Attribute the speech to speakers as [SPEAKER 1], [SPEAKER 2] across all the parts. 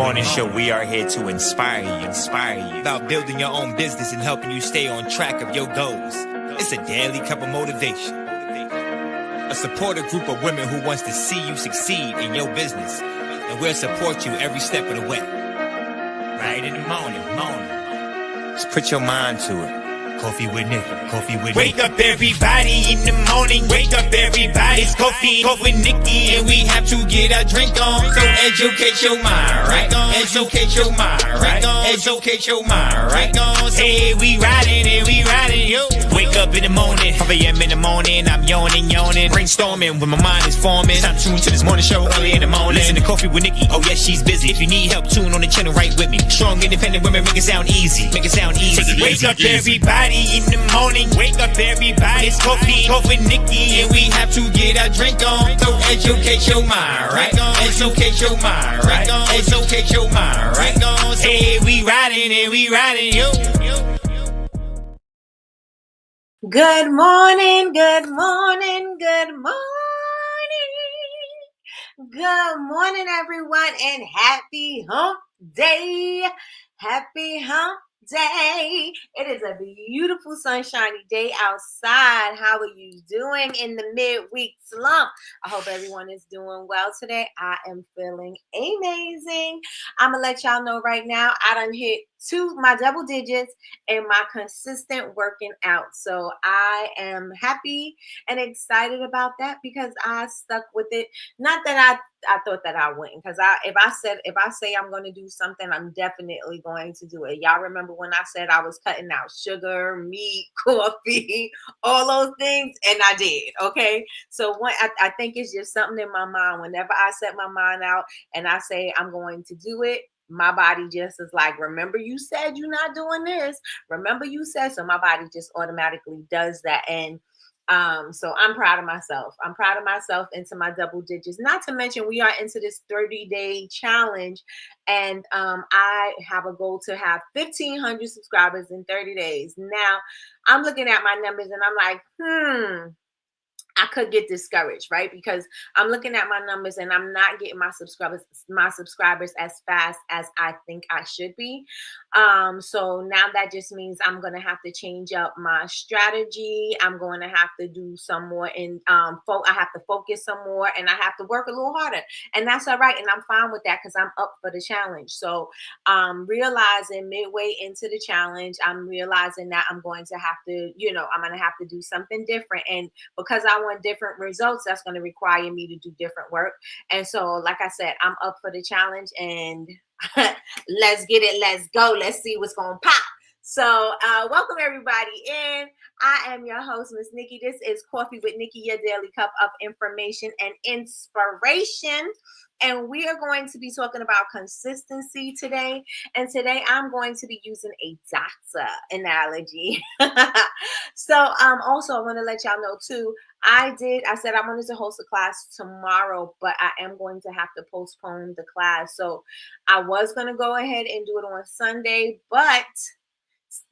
[SPEAKER 1] morning show, we are here to inspire you
[SPEAKER 2] about building your own business and helping you stay on track of your goals. It's a daily cup of motivation. A supportive group of women who wants to see you succeed in your business, and we'll support you every step of the way. Right in the morning.
[SPEAKER 1] Just put your mind to it.
[SPEAKER 2] Coffee with Nikki, coffee with
[SPEAKER 3] Wake up everybody in the morning, wake up everybody, it's coffee with Nikki, and we have to get our drink on, so educate your mind, right on, educate your mind, right on, educate your mind, right on, hey, we riding, yo. Wake up in the morning, 5 a.m. in the morning, I'm yawning, brainstorming when my mind is forming, time to tune to this morning show early in the morning, listen to Coffee with Nikki, oh yes, she's busy, if you need help, tune on the channel right with me, strong independent women, make it sound easy, wake up everybody in the morning, wake up everybody, it's coffee with Nikki, and we have to get our drink on, so educate your mind, right on, educate your mind, right on, educate your mind, right on, hey, we riding, yo.
[SPEAKER 4] Good morning. Good morning, everyone, and happy hump day. Happy hump day. It is a beautiful sunshiny day outside. How are you doing in the midweek slump? I hope everyone is doing well today. I am feeling amazing. I'm gonna let y'all know right now, I done hit my double digits and my consistent working out. So I am happy and excited about that because I stuck with it. Not that I thought that I wouldn't, because if I say I'm going to do something, I'm definitely going to do it. Y'all remember when I said I was cutting out sugar, meat, coffee, all those things, and I did. Okay, so I think it's just something in my mind. Whenever I set my mind out and I say I'm going to do it, my body just is like, remember you said you're not doing this. Remember you said, so my body just automatically does that. And so I'm proud of myself. I'm proud of myself into my double digits. Not to mention we are into this 30-day challenge, and I have a goal to have 1,500 subscribers in 30 days. Now I'm looking at my numbers and I'm like, I could get discouraged, right? Because I'm looking at my numbers and I'm not getting my subscribers as fast as I think I should be. So now that just means I'm going to have to change up my strategy. I'm going to have to do some more I have to focus some more, and I have to work a little harder, and that's all right. And I'm fine with that because I'm up for the challenge. So realizing midway into the challenge, I'm realizing that I'm going to have to, I'm going to have to do something different. And because I want different results, that's going to require me to do different work. And so, like I said, I'm up for the challenge, and let's get it. Let's go. Let's see what's going to pop. So welcome everybody in. I am your host, Miss Nikki. This is Coffee with Nikki, your daily cup of information and inspiration. And we are going to be talking about consistency today. And today I'm going to be using a doctor analogy. So also I want to let y'all know too, I said I wanted to host a class tomorrow, but I am going to have to postpone the class. So I was going to go ahead and do it on Sunday, but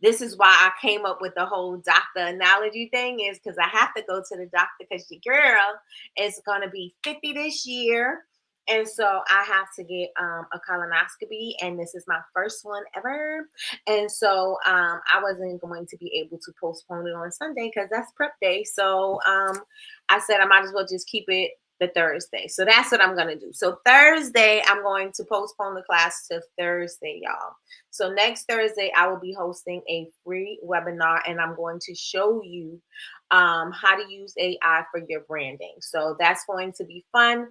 [SPEAKER 4] this is why I came up with the whole doctor analogy thing, is because I have to go to the doctor because your girl is going to be 50 this year. And so I have to get a colonoscopy, and this is my first one ever. And so I wasn't going to be able to postpone it on Sunday because that's prep day. So I said I might as well just keep it the Thursday. So that's what I'm going to do. So Thursday, I'm going to postpone the class to Thursday, y'all. So next Thursday, I will be hosting a free webinar, and I'm going to show you how to use AI for your branding. So that's going to be fun.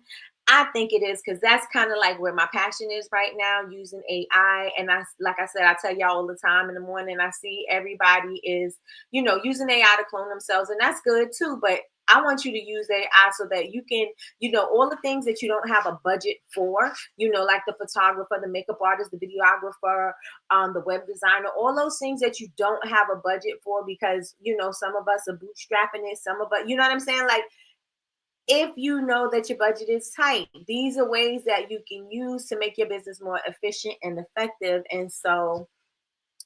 [SPEAKER 4] I think it is, because that's kind of like where my passion is right now, using AI. And like I said, I tell y'all all the time in the morning, I see everybody is, using AI to clone themselves, and that's good too. But I want you to use AI so that you can, all the things that you don't have a budget for, like the photographer, the makeup artist, the videographer, the web designer, all those things that you don't have a budget for because, some of us are bootstrapping it, some of us, you know what I'm saying? Like, if you know that your budget is tight, these are ways that you can use to make your business more efficient and effective. And so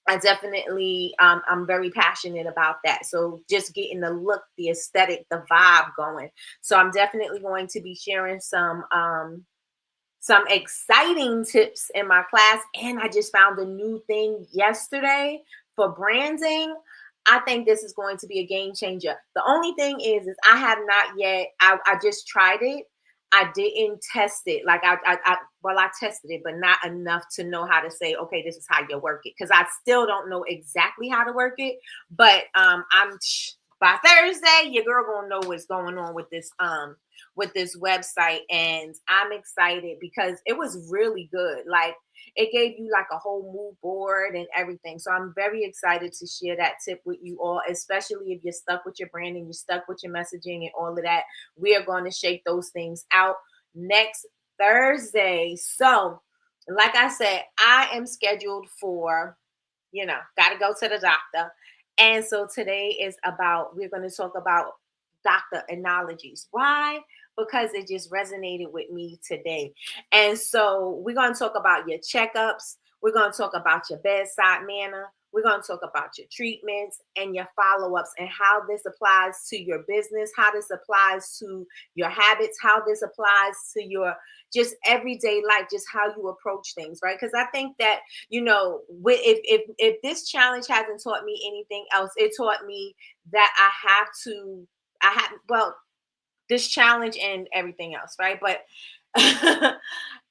[SPEAKER 4] I definitely, I'm very passionate about that. So just getting the look, the aesthetic, the vibe going. So I'm definitely going to be sharing some some exciting tips in my class. And I just found a new thing yesterday for branding. I think this is going to be a game changer. The only thing is I have not yet, I just tried it. I didn't test it. Like I tested it, but not enough to know how to say, okay, this is how you work it. Cause I still don't know exactly how to work it, but by Thursday, your girl gonna know what's going on with this website. And I'm excited because it was really good. Like it gave you like a whole mood board and everything. So I'm very excited to share that tip with you all, especially if you're stuck with your branding, you're stuck with your messaging and all of that. We are going to shake those things out next Thursday. So like I said, I am scheduled for, got to go to the doctor. And so today we're going to talk about doctor analogies. Why? Because it just resonated with me today. And so we're going to talk about your checkups. We're going to talk about your bedside manner. We're going to talk about your treatments and your follow-ups and how this applies to your business, how this applies to your habits, how this applies to your just everyday life, just how you approach things, right? Because I think that, if this challenge hasn't taught me anything else, it taught me that this challenge and everything else, right? But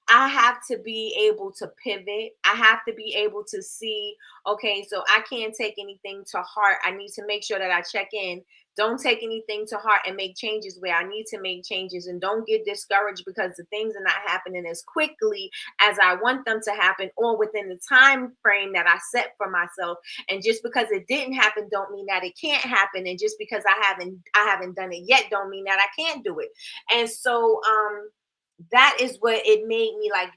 [SPEAKER 4] I have to be able to pivot. I have to be able to see, okay, so I can't take anything to heart. I need to make sure that I check in. Don't take anything to heart and make changes where I need to make changes. And don't get discouraged because the things are not happening as quickly as I want them to happen or within the time frame that I set for myself. And just because it didn't happen don't mean that it can't happen. And just because I haven't done it yet don't mean that I can't do it. And so that is what it made me like,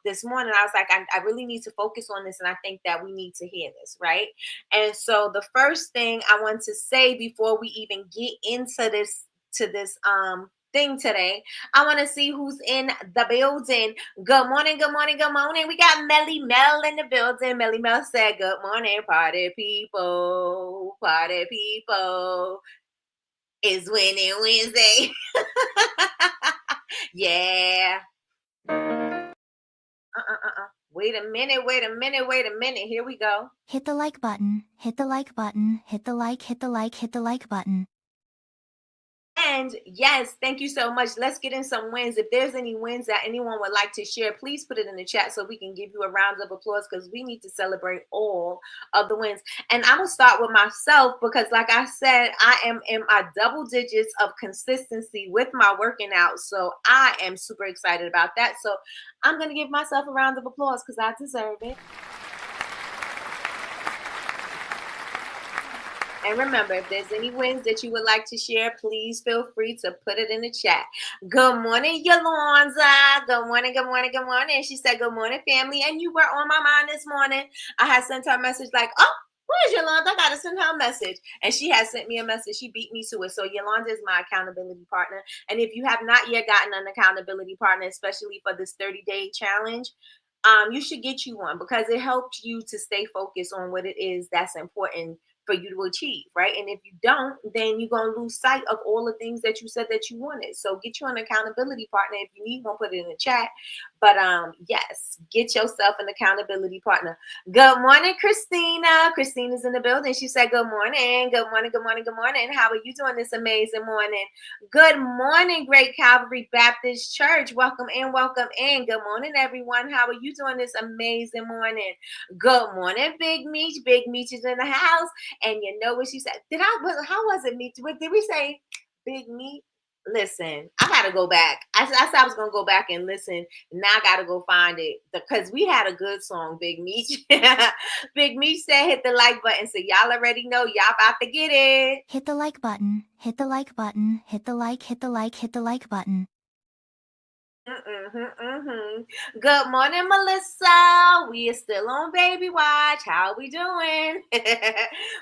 [SPEAKER 4] this morning I was like, I really need to focus on this. And I think that we need to hear this. Right. And so the first thing I want to say before we even get into this thing today, I want to see who's in the building. Good morning. Good morning. Good morning. We got Melly Mel in the building. Melly Mel said, good morning, party people. Party people. It's Winning Wednesday. Yeah. Wait a minute. Here we go.
[SPEAKER 5] Hit the like button, hit the like button, hit the like button.
[SPEAKER 4] And yes, thank you so much. Let's get in some wins. If there's any wins that anyone would like to share, please put it in the chat so we can give you a round of applause because we need to celebrate all of the wins. And I'm going to start with myself because like I said, I am in my double digits of consistency with my working out. So I am super excited about that. So I'm going to give myself a round of applause because I deserve it. And remember, if there's any wins that you would like to share, please feel free to put it in the chat. Good morning, Yolanda. Good morning. She said, good morning, family. And you were on my mind this morning. I had sent her a message like, oh, where's Yolanda? I got to send her a message. And she has sent me a message. She beat me to it. So Yolanda is my accountability partner. And if you have not yet gotten an accountability partner, especially for this 30-day challenge, you should get you one because it helps you to stay focused on what it is that's important for you to achieve, right? And if you don't, then you're going to lose sight of all the things that you said that you wanted. So get you an accountability partner. If you need one, put it in the chat. But yes, get yourself an accountability partner. Good morning, Christina. Christina's in the building. She said, good morning. Good morning. How are you doing this amazing morning? Good morning, Great Calvary Baptist Church. Welcome in. Good morning, everyone. How are you doing this amazing morning? Good morning, Big Meech. Big Meech is in the house. And you know what she said? How was it, Meech? Did we say Big Meech? Listen, I gotta go back. I said I was gonna go back and listen. Now I gotta go find it because we had a good song, Big Meech. Big Meech said, "Hit the like button." So y'all already know y'all about to get it.
[SPEAKER 5] Hit the like button, hit the like button, hit the like button.
[SPEAKER 4] Good morning, Melissa. We are still on baby watch. How we doing?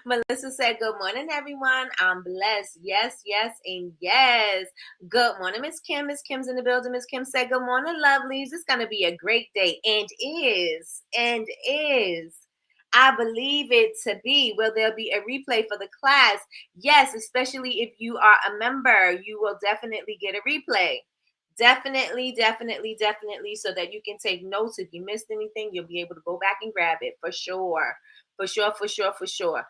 [SPEAKER 4] Melissa said, good morning, everyone. I'm blessed. Yes, and yes. Good morning, Miss Kim. Miss Kim's in the building. Miss Kim said, good morning, lovelies. It's going to be a great day and is. I believe it to be. Will there be a replay for the class? Yes, especially if you are a member, you will definitely get a replay. Definitely, definitely, definitely. So that you can take notes. If you missed anything, you'll be able to go back and grab it for sure. For sure, for sure, for sure.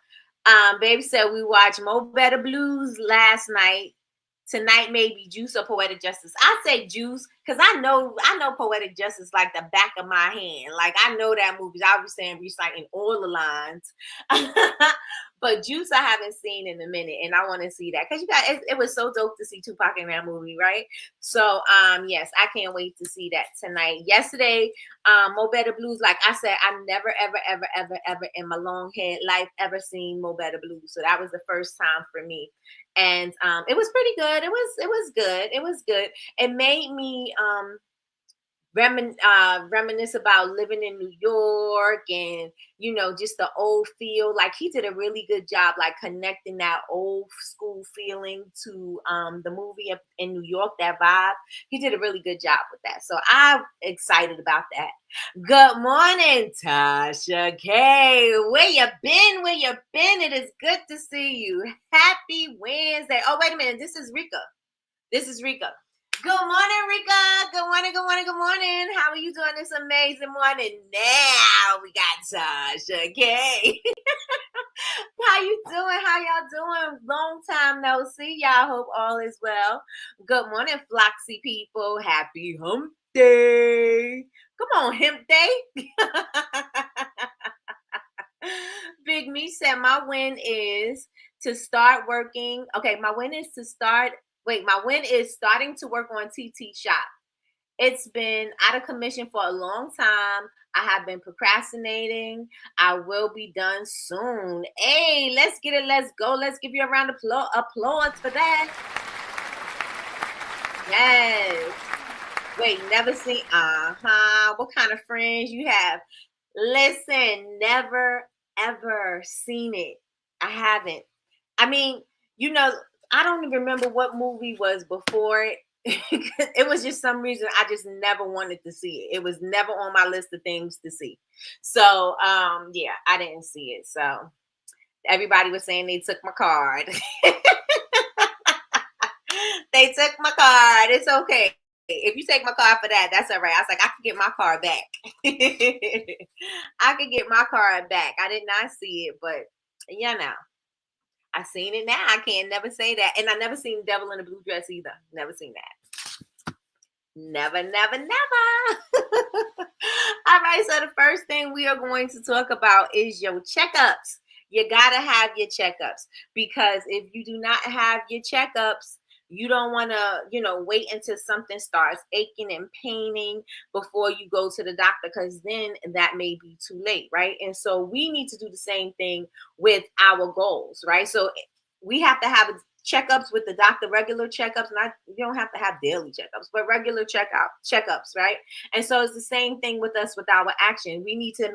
[SPEAKER 4] Baby said we watched Mo Better Blues last night. Tonight maybe Juice or Poetic Justice. I say Juice because I know Poetic Justice like the back of my hand. Like I know that movie. I was saying reciting all the lines. But Juice I haven't seen in a minute, and I want to see that because it was so dope to see Tupac in that movie, right? So yes, I can't wait to see that tonight. Yesterday, Mo Better Blues, like I said, I never ever in my long head life ever seen Mo Better Blues, so that was the first time for me, and it was pretty good. It was good. It made me reminisce about living in New York and just the old feel. Like he did a really good job like connecting that old school feeling to the movie in New York, that vibe. He did a really good job with that. So I'm excited about that. Good morning, Tasha K. Where you been? Where you been? It is good to see you. Happy Wednesday. Oh, wait a minute. This is Rika. Good morning, Rika. Good morning, good morning, good morning. How are you doing this amazing morning? Now we got Tasha K. How you doing? How y'all doing? Long time no see. Y'all hope all is well. Good morning, Floxy people. Happy hump day. Come on, hump day. Big Me said my win is to start working. Okay, my win is starting to work on TT Shop. It's been out of commission for a long time. I have been procrastinating. I will be done soon. Hey, let's get it. Let's go. Let's give you a round of applause for that. Yes. Wait, never seen. What kind of friends you have? Listen, never ever seen it. I haven't. I mean, I don't even remember what movie was before it. It was just some reason I just never wanted to see it. It was never on my list of things to see. So yeah, I didn't see it. So everybody was saying they took my card. They took my card. It's okay. If you take my card for that, that's all right. I was like, I can get my card back. I could get my card back. I did not see it, but I seen it now. I can't never say that. And I never seen Devil in a Blue Dress either. Never seen that. Never, never, never. All right. So the first thing we are going to talk about is your checkups. You got to have your checkups because if you do not have your checkups, you don't want to, wait until something starts aching and paining before you go to the doctor because then that may be too late, right? And so we need to do the same thing with our goals, right? So we have to have checkups with the doctor, regular checkups. You don't have to have daily checkups, but regular checkups, right? And so it's the same thing with us with our action. We need to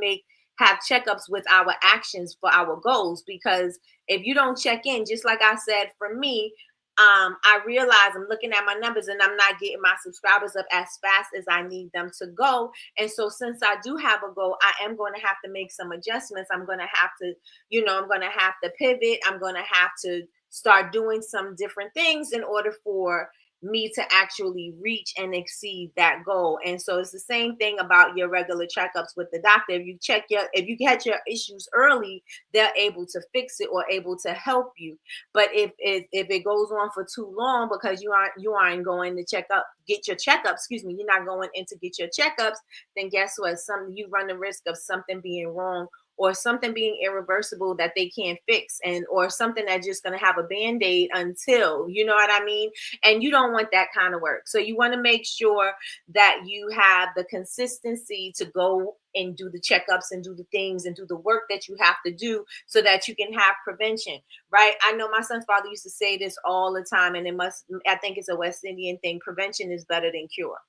[SPEAKER 4] have checkups with our actions for our goals because if you don't check in, just like I said, for me, I realize I'm looking at my numbers and I'm not getting my subscribers up as fast as I need them to go. And so since I do have a goal, I am going to have to make some adjustments. I'm going to have to, I'm going to have to pivot. I'm going to have to start doing some different things in order for me to actually reach and exceed that goal. And so it's the same thing about your regular checkups with the doctor. If you catch your issues early, they're able to fix it or able to help you. But if it goes on for too long because you aren't going to get your checkups, you're not going in to get your checkups, then guess what? You run the risk of something being wrong or something being irreversible that they can't fix or something that's just going to have a band-aid until, you know what I mean? And you don't want that kind of work. So you want to make sure that you have the consistency to go and do the checkups and do the things and do the work that you have to do so that you can have prevention, right? I know my son's father used to say this all the time, and I think it's a West Indian thing. Prevention is better than cure.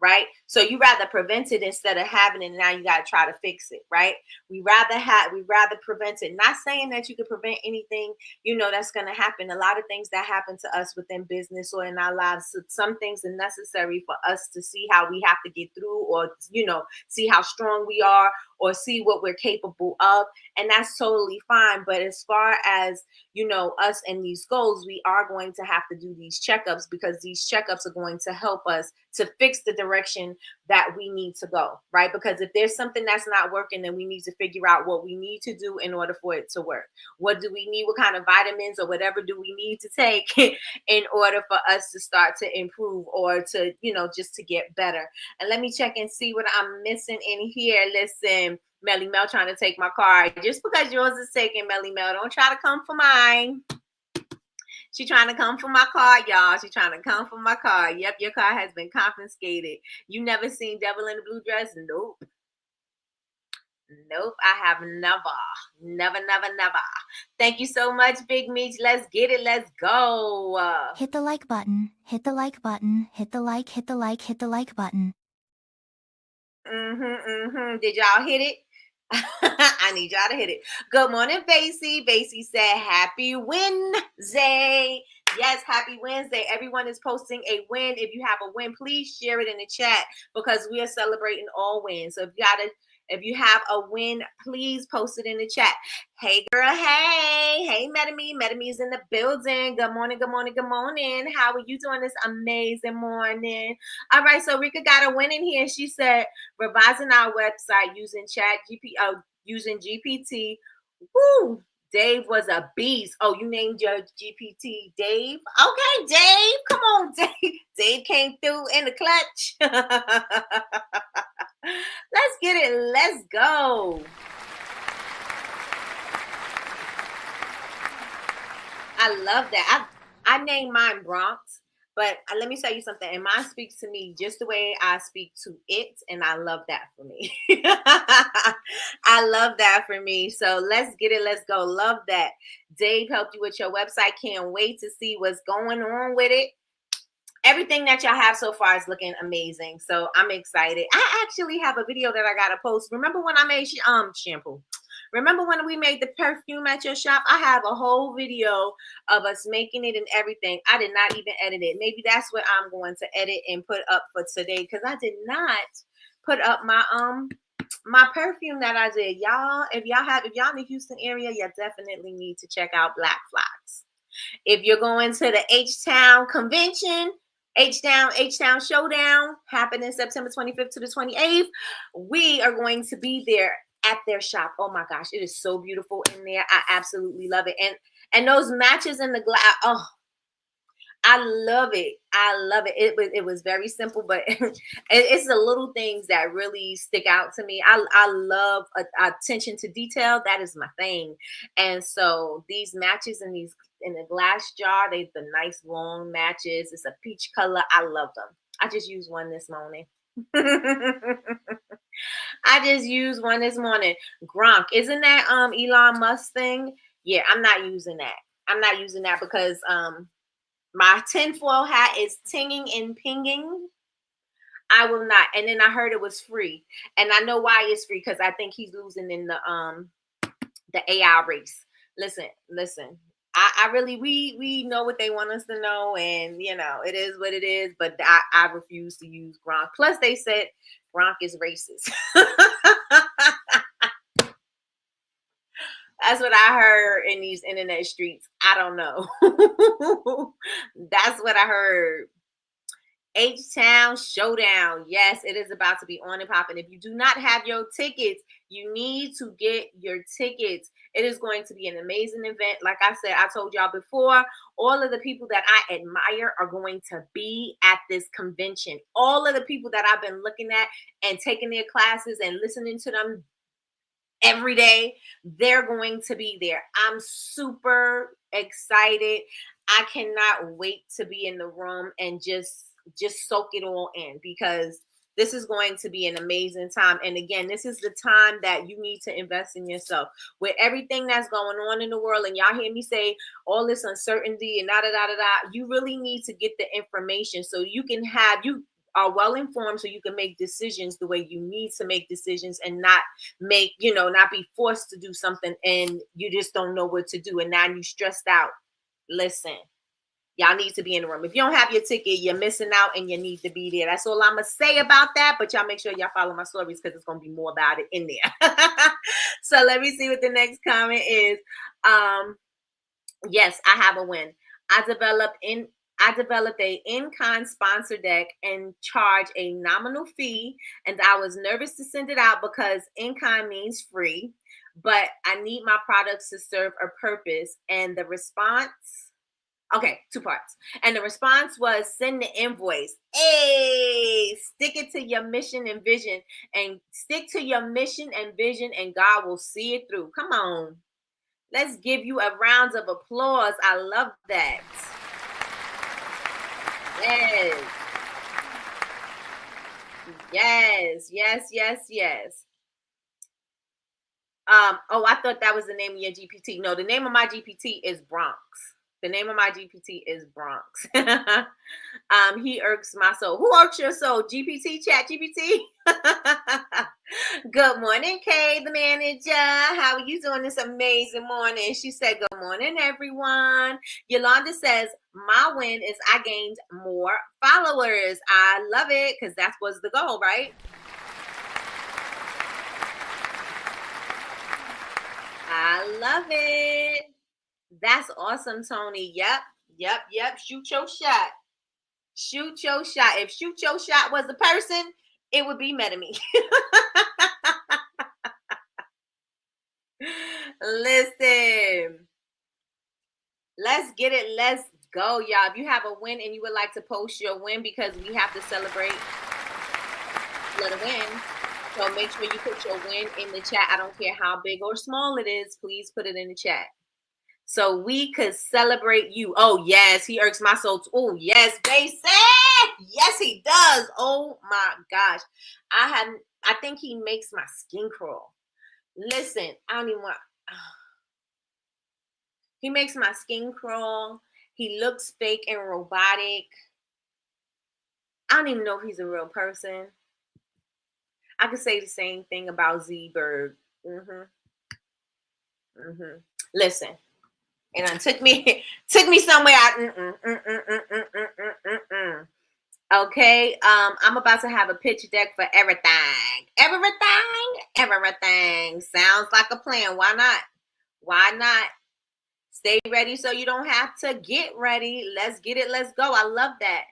[SPEAKER 4] Right? So you rather prevent it instead of having it, and now you got to try to fix it, right? We rather prevent it. Not saying that you could prevent anything, that's going to happen. A lot of things that happen to us within business or in our lives, so some things are necessary for us to see how we have to get through or, see how strong we are or see what we're capable of, and that's totally fine. But as far as, you know, us and these goals, we are going to have to do these checkups, because these checkups are going to help us to fix the direction that we need to go, right? Because if there's something that's not working, then we need to figure out what we need to do in order for it to work. What do we need? What kind of vitamins or whatever do we need to take in order for us to start to improve, or to, you know, just to get better? And let me check and see what I'm missing in here. Listen, Melly Mel trying to take my car. Just because yours is taken, Melly Mel, don't try to come for mine. She trying to come for my car, y'all. She trying to come for my car. Yep, your car has been confiscated. You never seen Devil in the Blue Dress? Nope. Nope, I have never. Thank you so much, Big Meech. Let's get it. Let's go.
[SPEAKER 5] Hit the like button, hit the like button, hit the like, hit the like, hit the like button.
[SPEAKER 4] Did y'all hit it? I need y'all to hit it. Good morning, Basie. Basie said, happy Wednesday. Yes, happy Wednesday. Everyone is posting a win. If you have a win, please share it in the chat, because we are celebrating all wins. So if you have a win, please post it in the chat. Hey, girl. Hey, Metame. Metame's in the building. Good morning. How are you doing this amazing morning? All right, so Rika got a win in here. She said, revising our website using using GPT. Woo! Dave was a beast. Oh, you named your GPT Dave? Okay, Dave. Come on, Dave. Dave came through in the clutch. Let's get it. Let's go. I love that. I named mine Bronx, but let me tell you something. And mine speaks to me just the way I speak to it, and I love that for me. I love that for me. So let's get it. Let's go. Love that. Dave helped you with your website. Can't wait to see what's going on with it. Everything that y'all have so far is looking amazing. So I'm excited. I actually have a video that I got to post. Remember when I made shampoo? Remember when we made the perfume at your shop? I have a whole video of us making it and everything. I did not even edit it. Maybe that's what I'm going to edit and put up for today, because I did not put up my perfume that I did. Y'all, if y'all in the Houston area, you definitely need to check out Black Flags. If you're going to the H-Town convention, H-Town Showdown happening September 25th to the 28th, we are going to be there at their shop. Oh my gosh, it is so beautiful in there. I absolutely love it. And those matches in the glass, oh, I love it. It was very simple, but it's the little things that really stick out to me. I love attention to detail. That is my thing. And so these matches in the glass jar, the nice long matches. It's a peach color. I love them. I just used one this morning. Gronk, isn't that Elon Musk thing? Yeah, I'm not using that because my tinfoil hat is tinging and pinging. I will not. And then I heard it was free, and I know why it's free, because I think he's losing in the AI race. Listen. I really, we know what they want us to know, and you know, it is what it is, but I refuse to use Gronk. Plus they said Gronk is racist. That's what I heard in these internet streets. I don't know. That's what I heard. H-Town Showdown. Yes, it is about to be on and popping. If you do not have your tickets, you need to get your tickets. It is going to be an amazing event. Like I said, I told y'all before, all of the people that I admire are going to be at this convention. All of the people that I've been looking at and taking their classes and listening to them every day, they're going to be there. I'm super excited. I cannot wait to be in the room and just soak it all in, because this is going to be an amazing time. And again, this is the time that you need to invest in yourself. With everything that's going on in the world, and y'all hear me say all this uncertainty and you really need to get the information so you are well informed, so you can make decisions the way you need to make decisions, and not be forced to do something and you just don't know what to do, and now you stressed out. Listen, Y'all need to be in the room. If you don't have your ticket, you're missing out and you need to be there. That's all I'm going to say about that. But y'all make sure y'all follow my stories because it's going to be more about it in there. So let me see what the next comment is. Yes, I have a win. I developed a in-kind sponsor deck and charge a nominal fee, and I was nervous to send it out because in-kind means free, but I need my products to serve a purpose. And the response, okay, 2 parts. And the response was send the invoice. Hey, stick it to your mission and vision, and stick to your mission and vision, and God will see it through. Come on. Let's give you a round of applause. I love that. Yes. Yes, yes, yes, yes. Oh, I thought that was the name of your GPT. No, the name of my GPT is Bronx. The name of my GPT is Bronx. He irks my soul. Who irks your soul? GPT, Chat GPT? Good morning, Kay, the manager. How are you doing this amazing morning? She said, good morning, everyone. Yolanda says, my win is I gained more followers. I love it because that was the goal, right? I love it. That's awesome, Tony. Yep. Shoot your shot. Shoot your shot. If shoot your shot was a person, it would be Metame. Listen. Let's get it. Let's go, y'all. If you have a win and you would like to post your win because we have to celebrate let a win. So make sure you put your win in the chat. I don't care how big or small it is. Please put it in the chat. So we could celebrate you. Oh, yes. He irks my soul. Oh, yes, baby. Yes, he does. Oh, my gosh. I think he makes my skin crawl. Listen, I don't even want. He makes my skin crawl. He looks fake and robotic. I don't even know if he's a real person. I could say the same thing about Z-Berg. Listen. And it took me somewhere. Okay, I'm about to have a pitch deck for everything. Everything. Sounds like a plan. Why not? Why not? Stay ready so you don't have to get ready. Let's get it. Let's go. I love that.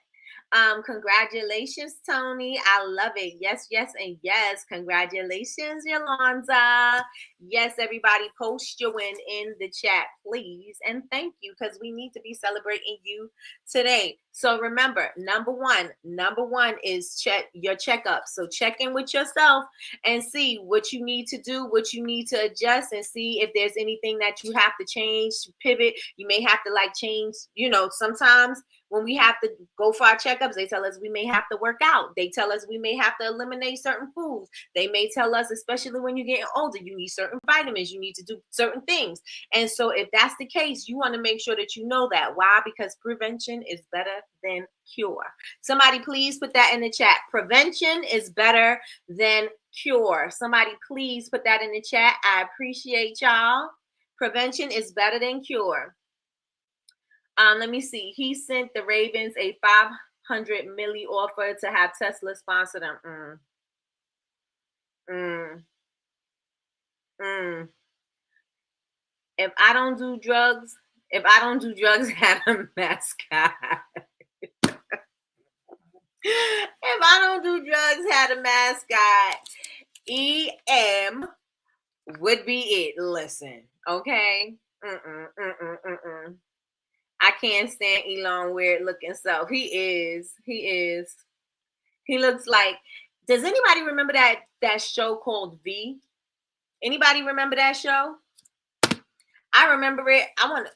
[SPEAKER 4] Congratulations, Tony. I love it. Yes, and yes. Congratulations, Yolanda. Yes, everybody, post your win in the chat, please. And thank you, because we need to be celebrating you today. So remember, number one is check your checkup. So check in with yourself and see what you need to do, what you need to adjust, and see if there's anything that you have to change, pivot. You may have to change, sometimes when we have to go for our checkups, they tell us we may have to work out. They tell us we may have to eliminate certain foods. They may tell us, especially when you're getting older, you need certain vitamins, you need to do certain things. And so if that's the case, you want to make sure that you know that. Why? Because prevention is better than cure. Somebody please put that in the chat. Prevention is better than cure. Somebody please put that in the chat. I appreciate y'all. Prevention is better than cure. Let me see. He sent the Ravens a $500 million offer to have Tesla sponsor them. If I don't do drugs, have a mascot. If I don't do drugs, had a mascot, EM would be it. Listen, okay? I can't stand Elon weird looking self. He is. He looks like. Does anybody remember that show called V? Anybody remember that show? I remember it. I wonder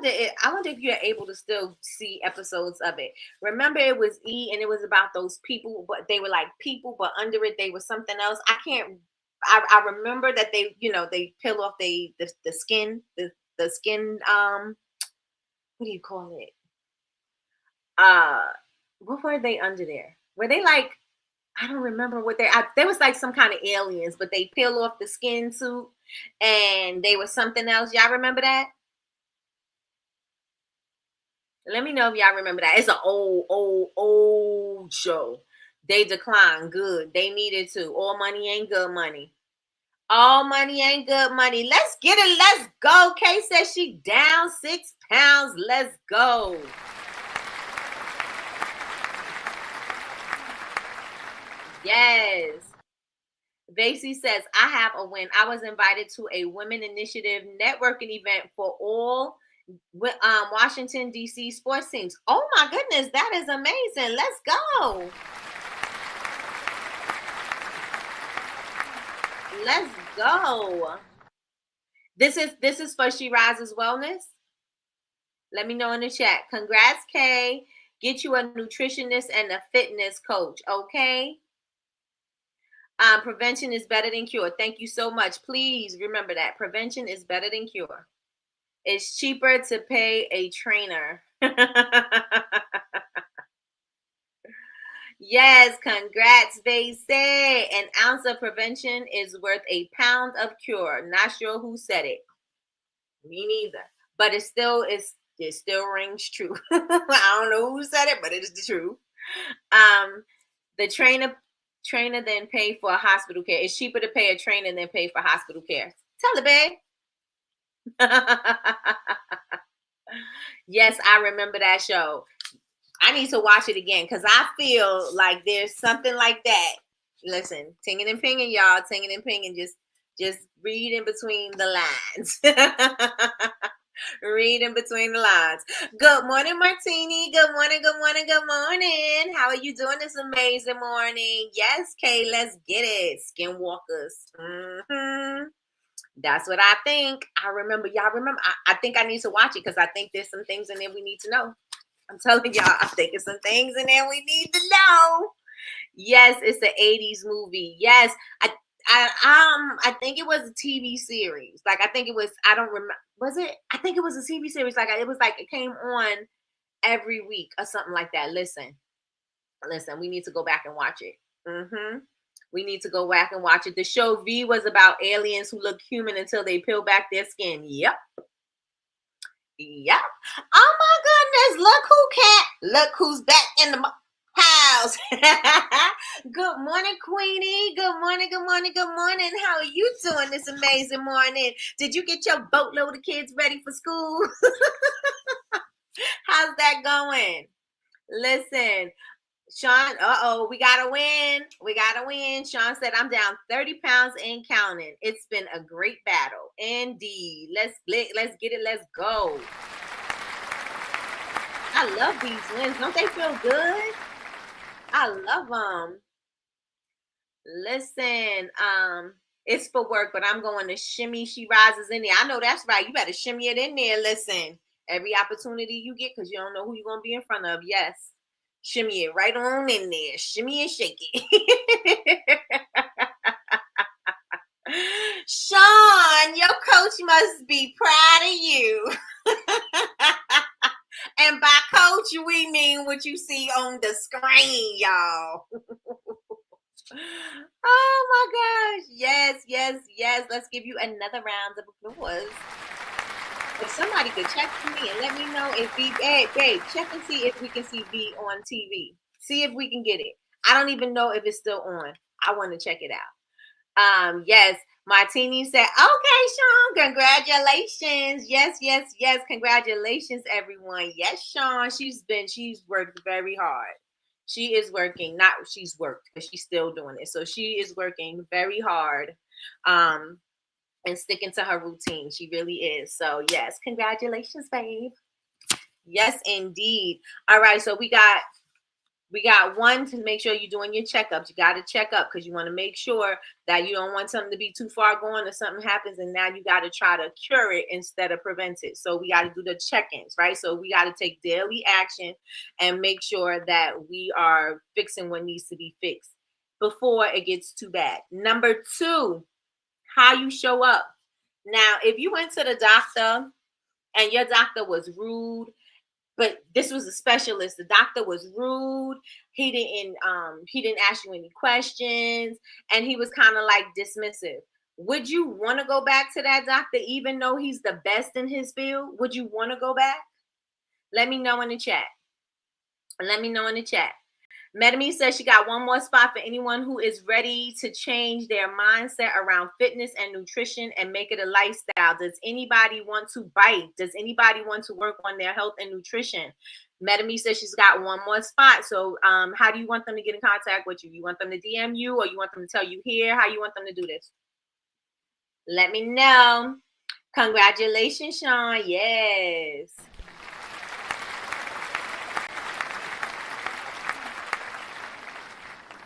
[SPEAKER 4] if you're able to still see episodes of it. Remember, it was E, and it was about those people, but they were like people, but under it they were something else. I remember that they peel off the skin, the skin. What do you call it? What were they under there? Were they like? I don't remember what they was like some kind of aliens, but they peel off the skin suit and they were something else. Y'all remember that? Let me know if y'all remember that. It's an old show. They declined. Good. They needed to. All money ain't good money. All money ain't good money. Let's get it. Let's go. Kay says she down 6 pounds. Let's go. Yes. Vasey says, I have a win. I was invited to a Women Initiative networking event for all Washington, D.C. sports teams. Oh, my goodness. That is amazing. Let's go. Let's go. This is for She Rises Wellness. Let me know in the chat. Congrats, Kay. Get you a nutritionist and a fitness coach, okay? Prevention is better than cure. Thank you so much. Please remember that. Prevention is better than cure. It's cheaper to pay a trainer. Yes, congrats, they say. An ounce of prevention is worth a pound of cure. Not sure who said it. Me neither. But it still rings true. I don't know who said it, but it is the truth. The trainer then pay for hospital care. It's cheaper to pay a trainer than pay for hospital care. Tell it, babe. Yes, I remember that show. I need to watch it again because I feel like there's something like that. Listen, tinging and pinging, y'all. Tinging and pinging. Just read in between the lines. Read in between the lines. Good morning, Martini. Good morning, good morning, good morning. How are you doing this amazing morning? Yes, Kay, let's get it. Skinwalkers. Mm-hmm. That's what I think. Y'all remember. I think I need to watch it because I think there's some things in there we need to know. I'm telling y'all, I think there's some things in there we need to know. Yes, it's an 80s movie. Yes, I think it was a TV series. Like I think it was. I don't remember. Was it? I think it was a TV series. Like it came on every week or something like that. Listen. We need to go back and watch it. We need to go back and watch it. The show V was about aliens who look human until they peel back their skin. Yep. Oh my goodness. Look who's back in the house. Good morning, Queenie. Good morning. How are you doing this amazing morning? Did you get your boatload of kids ready for school? How's that going? Listen, Sean, we gotta win. Sean said, I'm down 30 pounds and counting. It's been a great battle. Indeed. Let's get it. Let's go. I love these wins. Don't they feel good? I love them. Listen, it's for work, but I'm going to shimmy She Rises in there. I know that's right. You better shimmy it in there. Listen, every opportunity you get, because you don't know who you're going to be in front of. Yes. Shimmy it right on in there. Shimmy and shake it. Sean, your coach must be proud of you. And by coach, we mean what you see on the screen, y'all. Oh my gosh. Yes. Let's give you another round of applause. If somebody could check for me and let me know if babe, check and see if we can see V on TV. See if we can get it. I don't even know if it's still on. I want to check it out. Yes. Martini said, okay, Sean, congratulations. Yes. Congratulations, everyone. Yes, Sean. She's worked very hard. She's worked, but she's still doing it. So she is working very hard. And sticking to her routine. She really is. So yes, congratulations, babe. Yes, indeed. All right, so we got one to make sure you're doing your checkups. You got to check up because you want to make sure that you don't want something to be too far gone or something happens and now you got to try to cure it instead of prevent it. So we got to do the check-ins, right? So we got to take daily action and make sure that we are fixing what needs to be fixed before it gets too bad. Number 2, how you show up. Now, if you went to the doctor and your doctor was rude, but this was a specialist, the doctor was rude, he didn't ask you any questions, and he was kind of like dismissive. Would you want to go back to that doctor even though he's the best in his field? Would you want to go back? Let me know in the chat. Let me know in the chat. Metame says she got one more spot for anyone who is ready to change their mindset around fitness and nutrition and make it a lifestyle. Does anybody want to bite? Does anybody want to work on their health and nutrition? Metame says she's got one more spot. So how do you want them to get in contact with you? You want them to DM you, or you want them to tell you here? How you want them to do this? Let me know. Congratulations, Sean. Yes.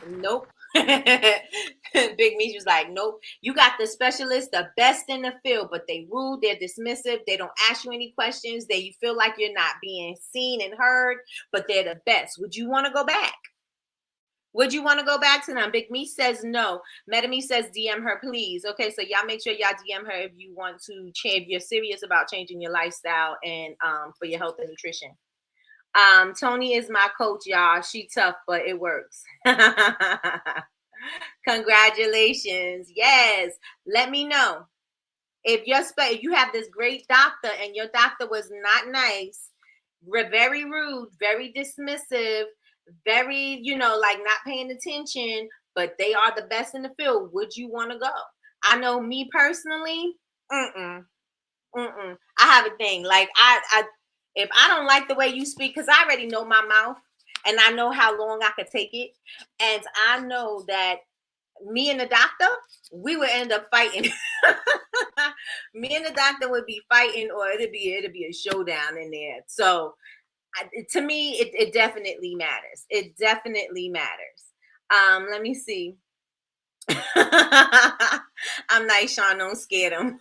[SPEAKER 4] Nope. Big Meech was like, nope. You got the specialists, the best in the field, but they rude, they're dismissive, they don't ask you any questions, you feel like you're not being seen and heard, but they're the best. Would you want to go back? Would you want to go back to them? Big Meech says no. Metame says DM her, please. Okay, so y'all make sure y'all DM her if you want to change, if you're serious about changing your lifestyle and for your health and nutrition. Tony is my coach, y'all. She tough, but it works. Congratulations. Yes. Let me know if you have this great doctor and your doctor was not nice, very rude, very dismissive, very, like not paying attention, but they are the best in the field. Would you want to go? I know me personally. I have a thing. Like if I don't like the way you speak, because I already know my mouth and I know how long I could take it. And I know that me and the doctor, we would end up fighting. Me and the doctor would be fighting, or it'd be a showdown in there. So to me, it definitely matters. It definitely matters. Let me see. I'm nice, Sean. Don't scare them.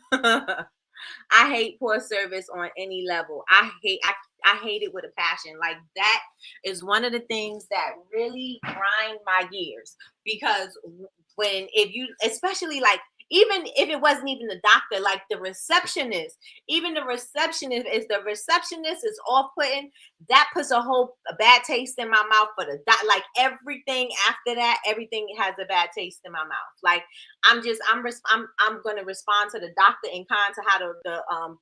[SPEAKER 4] I hate poor service on any level. I hate it with a passion. Like that is one of the things that really grind my gears, because especially like, even if it wasn't even the doctor, like the receptionist, even the receptionist, if the receptionist is off-putting, that puts a bad taste in my mouth for the like everything after that, everything has a bad taste in my mouth. Like I'm going to respond to the doctor in kind to how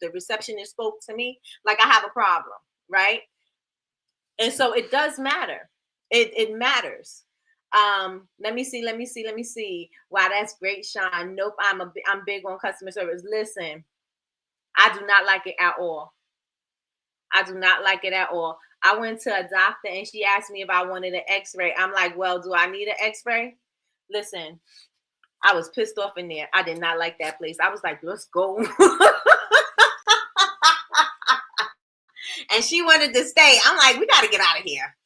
[SPEAKER 4] the receptionist spoke to me. Like I have a problem, right? And so it does matter. It matters. Let me see. Wow, that's great, Sean. Nope, I'm big on customer service. Listen, I do not like it at all. I do not like it at all. I went to a doctor and she asked me if I wanted an x-ray. I'm like, well, do I need an x-ray? Listen, I was pissed off in there. I did not like that place. I was like, let's go. And she wanted to stay. I'm like, we got to get out of here.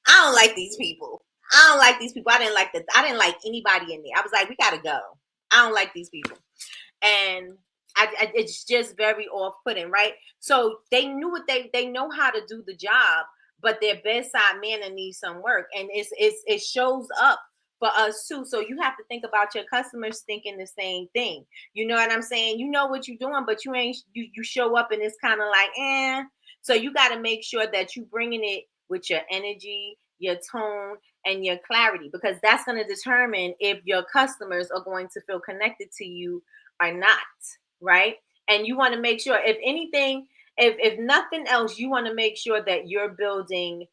[SPEAKER 4] I don't like these people. I didn't like anybody in there. I was like, we gotta go. I don't like these people. And it's just very off-putting, right? So they knew they know how to do the job, but their bedside manner needs some work. And it shows up for us too. So you have to think about your customers thinking the same thing. You know what I'm saying? You know what you're doing, but you show up and it's kind of like, eh. So you got to make sure that you bringing it with your energy, your tone, and your clarity, because that's going to determine if your customers are going to feel connected to you or not, right? And you want to make sure, if anything, if nothing else, you want to make sure that you're building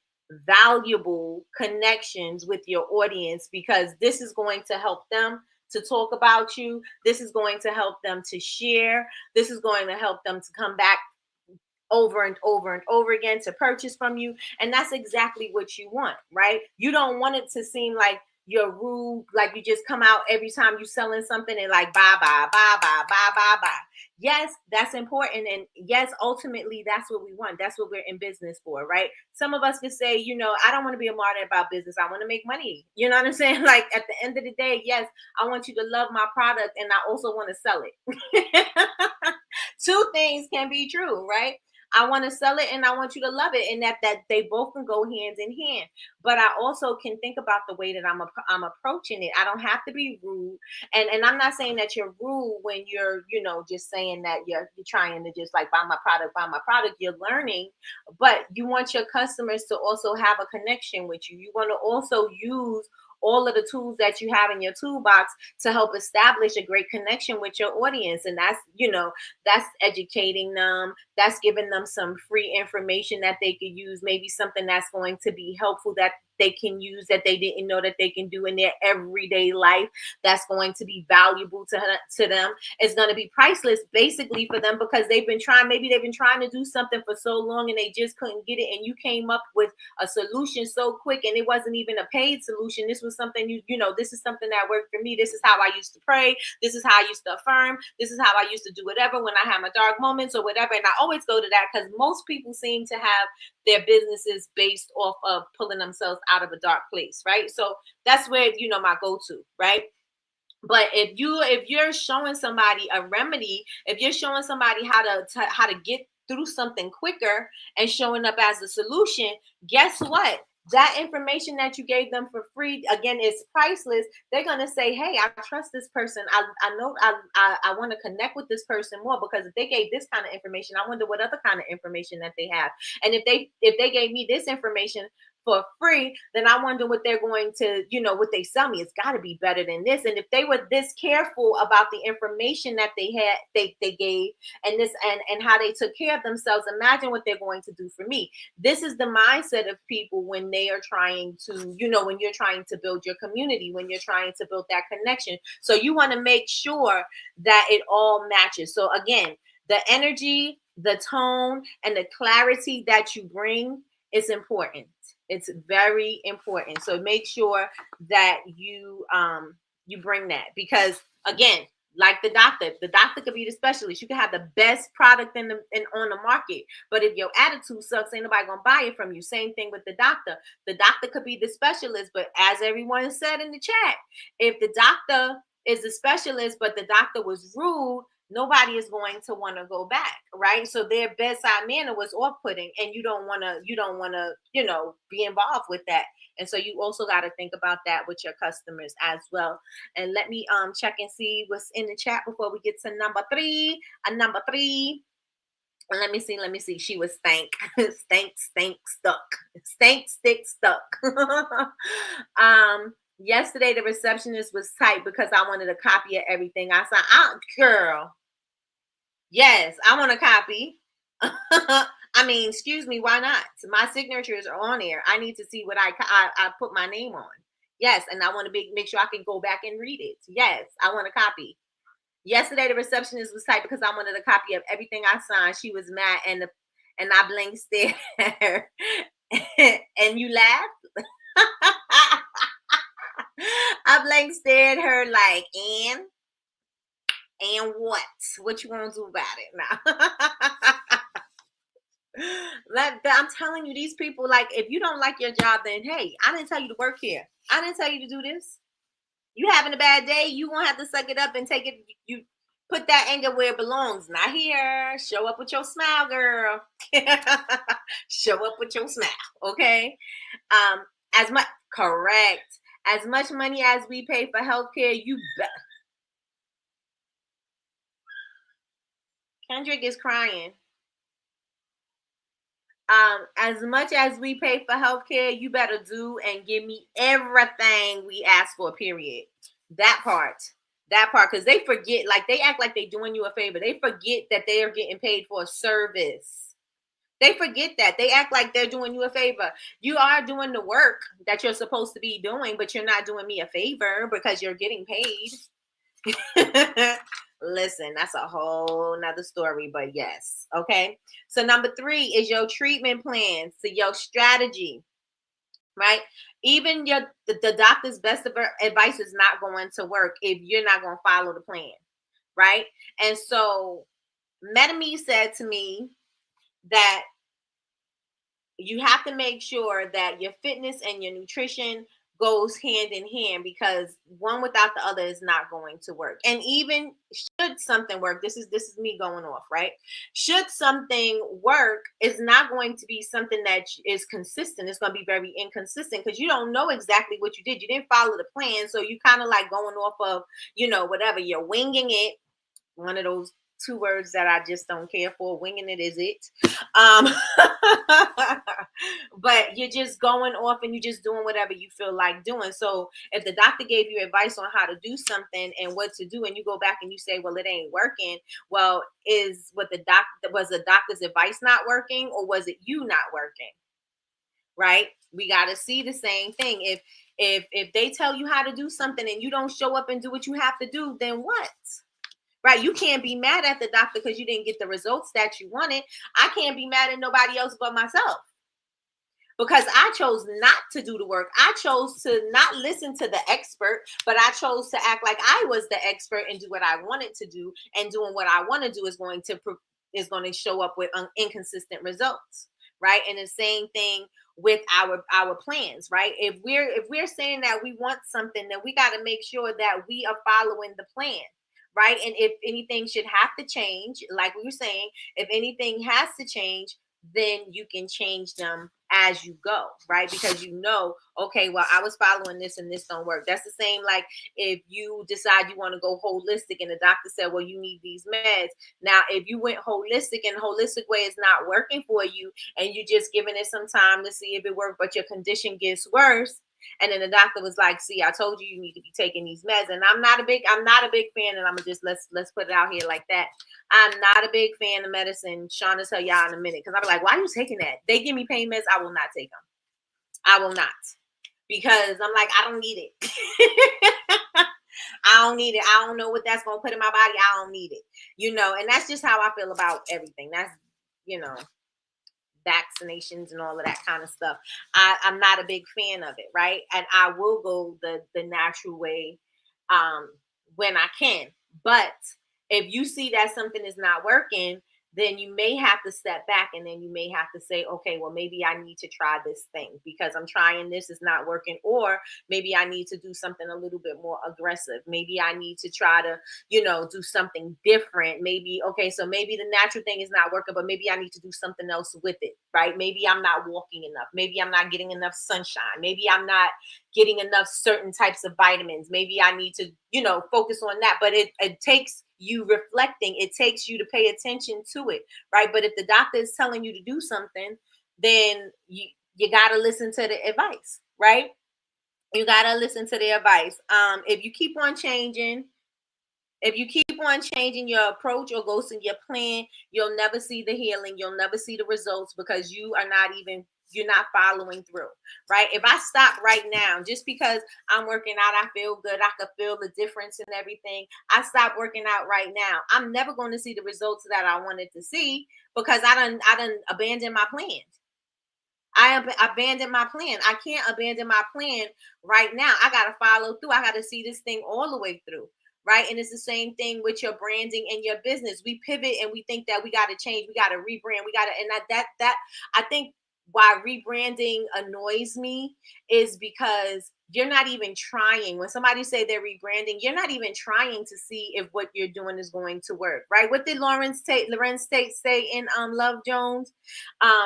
[SPEAKER 4] valuable connections with your audience, because this is going to help them to talk about you. This is going to help them to share. This is going to help them to come back over and over and over again to purchase from you. And that's exactly what you want, right? You don't want it to seem like you're rude, like you just come out every time you're selling something and like bye. Yes, that's important. And yes, ultimately, that's what we want. That's what we're in business for, right? Some of us could say, I don't want to be a martyr about business. I want to make money. You know what I'm saying? Like at the end of the day, yes, I want you to love my product and I also want to sell it. Two things can be true, right? I want to sell it and I want you to love it, and that they both can go hand in hand. But I also can think about the way that I'm approaching it. I don't have to be rude, and I'm not saying that you're rude when you're just saying that you're trying to just like buy my product. You're learning, but you want your customers to also have a connection with you. You want to also use all of the tools that you have in your toolbox to help establish a great connection with your audience. And that's, that's educating them. That's giving them some free information that they could use, maybe something that's going to be helpful that they can use that they didn't know that they can do in their everyday life, that's going to be valuable to them. It's going to be priceless basically for them, because maybe they've been trying to do something for so long and they just couldn't get it, and you came up with a solution so quick, and it wasn't even a paid solution. This was something this is something that worked for me. This is how I used to pray. This is how I used to affirm. This is how I used to do whatever when I had my dark moments or whatever. And I always go to that because most people seem to have their businesses based off of pulling themselves out of a dark place, right? So that's where, my go-to, right? But if you're showing somebody a remedy, if you're showing somebody how to get through something quicker and showing up as a solution, guess what? That information that you gave them for free, again, is priceless. They're going to say, hey, I trust this person. I know I want to connect with this person more, because if they gave this kind of information, I wonder what other kind of information that they have. And if they gave me this information for free, then I wonder what they're going to, what they sell me. It's got to be better than this. And if they were this careful about the information that they gave, and this and how they took care of themselves, imagine what they're going to do for me. This is the mindset of people when they are trying to, when you're trying to build your community, when you're trying to build that connection. So you want to make sure that it all matches. So again, the energy, the tone, and the clarity that you bring is important. It's very important. So make sure that you bring that, because again, like the doctor could be the specialist. You can have the best product on the market, but if your attitude sucks, ain't nobody gonna buy it from you. Same thing with the doctor. The doctor could be the specialist, but as everyone said in the chat, if the doctor is the specialist, but the doctor was rude, nobody is going to want to go back, right? So their bedside manner was off-putting, and you don't want to, be involved with that. And so you also got to think about that with your customers as well. And let me check and see what's in the chat before we get to number three. Number three. Let me see. She was stank, stick stuck. Yesterday the receptionist was tight because I wanted a copy of everything I signed. Girl, yes, I want a copy. I mean, excuse me, why not? My signatures are on there. I need to see what I put my name on. Yes, and I want to make sure I can go back and read it. Yes, I want a copy. Yesterday the receptionist was tight because I wanted a copy of everything I signed. She was mad, and I blank stared at her. And you laughed? I blank stared at her like, and what? What you gonna do about it now? I'm telling you, these people, like, if you don't like your job, then hey, I didn't tell you to work here. I didn't tell you to do this. You having a bad day, you won't have to suck it up and take it. You put that anger where it belongs, not here. Show up with your smile, girl. Show up with your smile, okay? Correct. As much money as we pay for healthcare, you bet. Kendrick is crying. As much as we pay for healthcare, you better do and give me everything we ask for, period. That part, because they forget, like, they act like they're doing you a favor. They forget that they are getting paid for a service. They forget that. They act like they're doing you a favor. You are doing the work that you're supposed to be doing, but you're not doing me a favor because you're getting paid. Listen, that's a whole nother story, but yes. Okay. So number 3 is your treatment plan. So your strategy, right? Even the doctor's best advice is not going to work if you're not going to follow the plan, right? And so Metame said to me that you have to make sure that your fitness and your nutrition goes hand in hand, because one without the other is not going to work. And even should something work, this is me going off, right? Should something work, it's not going to be something that is consistent. It's going to be very inconsistent because you don't know exactly what you did. You didn't follow the plan. So you kind of like going off of, whatever. You're winging it. One of those two words that I just don't care for. Winging it is it. Um, but you're just going off and you're just doing whatever you feel like doing. So if the doctor gave you advice on how to do something and what to do, and you go back and you say, well, it ain't working. Well, was the doctor's advice not working, or was it you not working? Right? We got to see the same thing. If they tell you how to do something and you don't show up and do what you have to do, then what? Right? You can't be mad at the doctor because you didn't get the results that you wanted. I can't be mad at nobody else but myself, because I chose not to do the work. I chose to not listen to the expert, but I chose to act like I was the expert and do what I wanted to do. And doing what I want to do is going to show up with inconsistent results, right? And the same thing with our plans, right? If we're saying that we want something, then we got to make sure that we are following the plan. Right. And if anything should have to change, like we were saying, if anything has to change, then you can change them as you go, right? Because you know, okay, well, I was following this and this don't work. That's the same like if you decide you want to go holistic and the doctor said, well, you need these meds. Now, if you went holistic and holistic way is not working for you and you just giving it some time to see if it works, but your condition gets worse. And then the doctor was like, see, I told you need to be taking these meds. And I'm not a big fan. And I'm gonna just let's put it out here like that. I'm not a big fan of medicine. Sean will tell y'all in a minute. Because I'll be like, why are you taking that? They give me pain meds. I will not take them. I will not. Because I'm like, I don't need it. I don't need it. I don't know what that's gonna put in my body. I don't need it. And that's just how I feel about everything. That's, vaccinations and all of that kind of stuff. I'm not a big fan of it, right? And I will go the natural way when I can. But if you see that something is not working, then you may have to step back and then you may have to say, okay, well, maybe I need to try this thing because I'm trying this, it's not working. Or maybe I need to do something a little bit more aggressive. Maybe I need to try to, do something different. Maybe, okay, so maybe the natural thing is not working, but maybe I need to do something else with it, right? Maybe I'm not walking enough. Maybe I'm not getting enough sunshine. Maybe I'm not getting enough certain types of vitamins. Maybe I need to, focus on that. But it takes you reflecting. It takes you to pay attention to it, right? But if the doctor is telling you to do something, then you got to listen to the advice, right? You got to listen to the advice. If you keep on changing your approach or goals in your plan, you'll never see the healing. You'll never see the results because you're not following through, right? If I stop right now, just because I'm working out, I feel good, I could feel the difference in everything. I stop working out right now. I'm never going to see the results that I wanted to see because I done abandoned my plans. I abandoned my plan. I can't abandon my plan right now. I got to follow through. I got to see this thing all the way through. Right. And it's the same thing with your branding and your business. We pivot and we think that we got to change. We got to rebrand. I think why rebranding annoys me is because you're not even trying. When somebody say they're rebranding, you're not even trying to see if what you're doing is going to work. Right. What did Lorenz Tate say in Love Jones?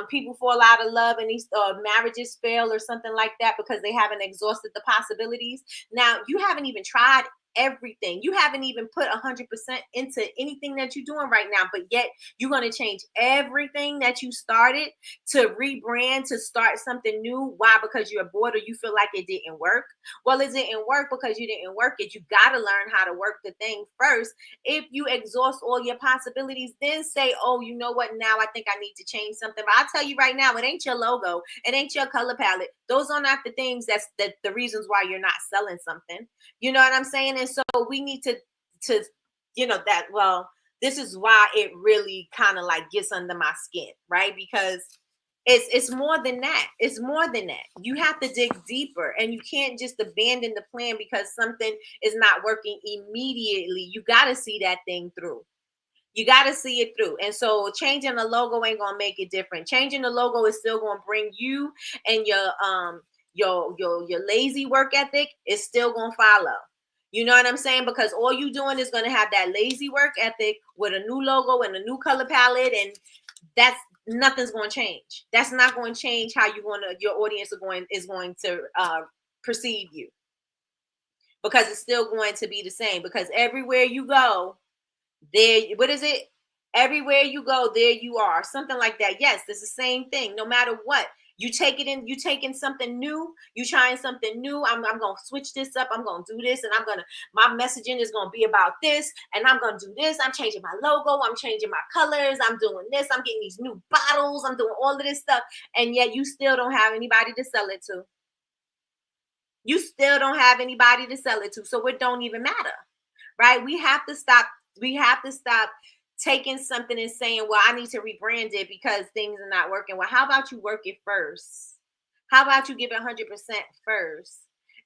[SPEAKER 4] People fall out of love and these marriages fail or something like that because they haven't exhausted the possibilities. Now, you haven't even tried everything. You haven't even put 100% into anything that you're doing right now, but yet you're going to change everything that you started to rebrand, to start something new. Why? Because you're bored or you feel like it didn't work. Well, it didn't work because you didn't work it. You got to learn how to work the thing first. If you exhaust all your possibilities, then say, oh, you know what? Now I think I need to change something. But I'll tell you right now, it ain't your logo. It ain't your color palette. Those are not the things that's the reasons why you're not selling something. You know what I'm saying? And so we need to this is why it really kind of like gets under my skin, right? Because it's more than that. It's more than that. You have to dig deeper and you can't just abandon the plan because something is not working immediately. You got to see that thing through. You got to see it through. And so changing the logo ain't going to make it different. Changing the logo is still going to bring you and your lazy work ethic is still going to follow. You know what I'm saying? Because all you doing is going to have that lazy work ethic with a new logo and a new color palette, and nothing's going to change. That's not going to change how your audience is going to perceive you, because it's still going to be the same. Because everywhere you go, There, what is it? Everywhere you go, there you are. Something like that. Yes, it's the same thing. No matter what. You take it in, you taking something new, you trying something new. I'm gonna switch this up, I'm gonna do this, and my messaging is gonna be about this, and I'm gonna do this. I'm changing my logo, I'm changing my colors, I'm doing this, I'm getting these new bottles, I'm doing all of this stuff, and yet you still don't have anybody to sell it to. You still don't have anybody to sell it to, so it don't even matter, right? We have to stop taking something and saying, well, I need to rebrand it because things are not working. Well, how about you work it first? How about you give it 100% first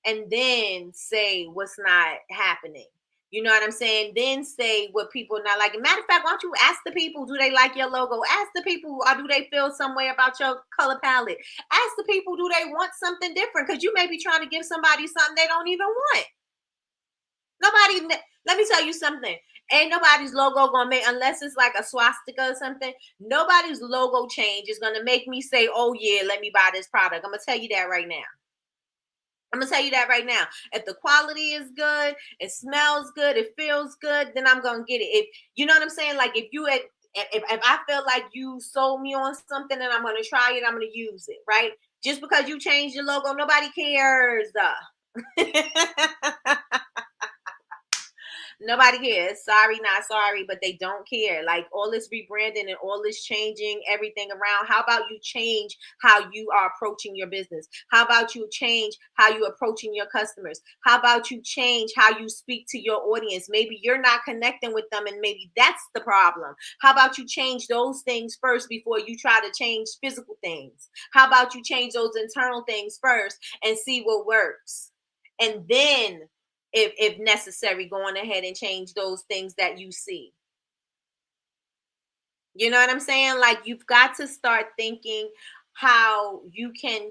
[SPEAKER 4] and then say what's not happening? You know what I'm saying? Then say what people not like. Matter of fact, why don't you ask the people, do they like your logo? Ask the people, or do they feel some way about your color palette? Ask the people, do they want something different? Because you may be trying to give somebody something they don't even want. Nobody, let me tell you something. Ain't nobody's logo gonna make, unless it's like a swastika or something, nobody's logo change is gonna make me say, oh yeah, let me buy this product. I'm gonna tell you that right now. If the quality is good, it smells good, it feels good, then I'm gonna get it. If you know what I'm saying, like if I feel like you sold me on something and I'm gonna try it, I'm gonna use it, right? Just because you changed your logo, nobody cares. Nobody cares. Sorry, not sorry, but they don't care. Like all this rebranding and all this changing everything around. How about you change how you are approaching your business? How about you change how you're approaching your customers? How about you change how you speak to your audience? Maybe you're not connecting with them and maybe that's the problem. How about you change those things first before you try to change physical things? How about you change those internal things first and see what works? And then if necessary, going ahead and change those things that you see. You know what I'm saying? Like you've got to start thinking how you can,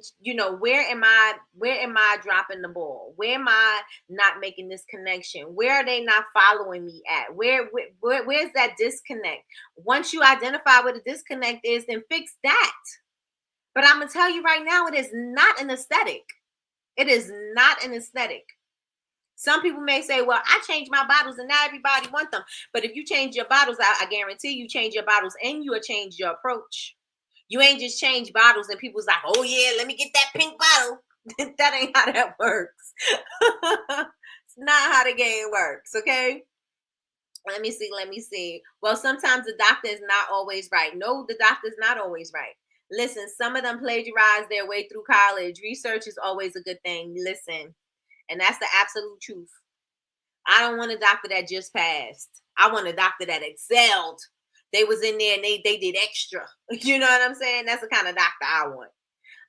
[SPEAKER 4] where am I dropping the ball? Where am I not making this connection? Where are they not following me at? Where's that disconnect? Once you identify what a disconnect is, then fix that. But I'm gonna tell you right now, it is not an aesthetic. It is not an aesthetic. Some people may say, well, I changed my bottles and now everybody wants them. But if you change your bottles, I guarantee you change your bottles and you will change your approach. You ain't just change bottles and people's like, oh yeah, let me get that pink bottle. That ain't how that works. It's not how the game works, okay? Let me see. Well, sometimes the doctor is not always right. No, the doctor's not always right. Listen, some of them plagiarize their way through college. Research is always a good thing. Listen. And that's the absolute truth. I don't want a doctor that just passed. I want a doctor that excelled. They was in there and they did extra. You know what I'm saying? That's the kind of doctor I want.